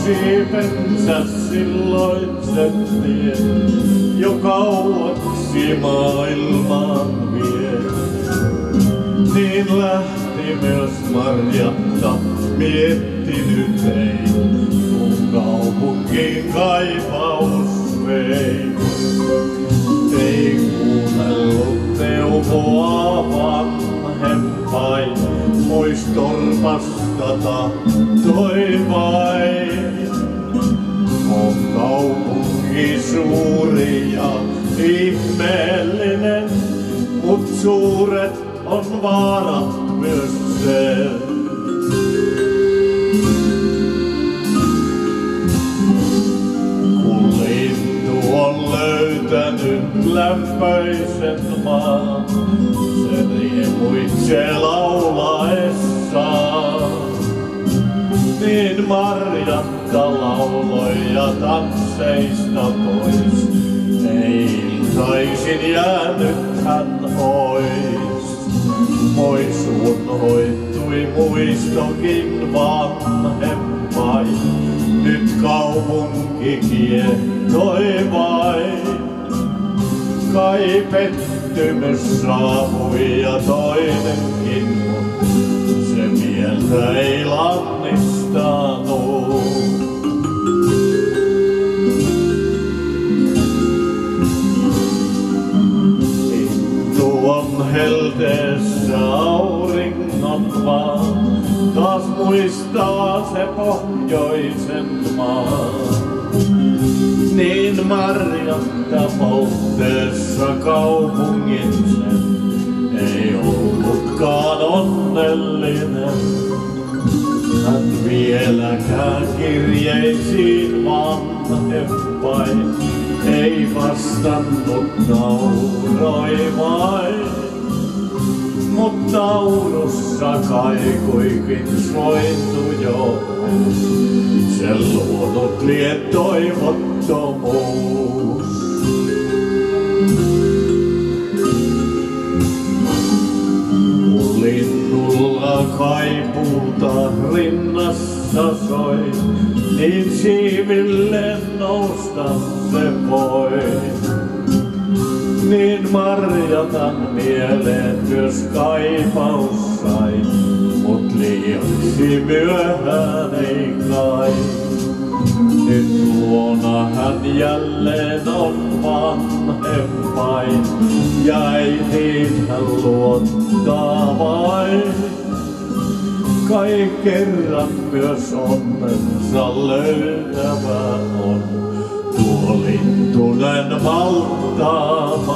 siipensä silloisen tien, jo kauaksi maailmaan vie. Niin lähti myös Marjatta, miettinyt ei, kun kaupunkiin kaipaus vei. Ei kuunnellut neuvoa vanhempain, pois torpasta tahtoi vain. On kaupunki suuri ja ihmeellinen, mut suuret on vaarat myös sen. Kun lintu on löytänyt lämpöisen maan, se riemuitsee laulaessaan. Niin Marjatta lauloi ja tansseista pois, ei iltaisin jäänyt hän ois. Moisuun hoittui muistokin vanhempain, nyt kaupunki kiehtoi vain. Kai pettymys saapui ja toinenkin, mut se mieltä ei lannistanut. Lintu on helteessä auringon maan, taas muistaa se pohjoisen maan. Niin Marjatta poltteessa kaupungin sen, ei ollutkaan onnellinen. Hän vieläkään kirjeisiin vanhempain, ei vastannut, nauroi vain. Mut naurussa kaikuikin sointu jo, sen luonut lie toivottomuus. Kun linnulla kaipuuta rinnassa soi, niin siiville nousta se voi. Niin Marjatan mieleen myös kaipaus sai, mut liiaksi myöhään ei kai. Nyt luona hän jälleen on vanhempain, ja äitiin hän luottaa vain. Kai kerran myös onnensa löytävä on, tuo lintunen valtaama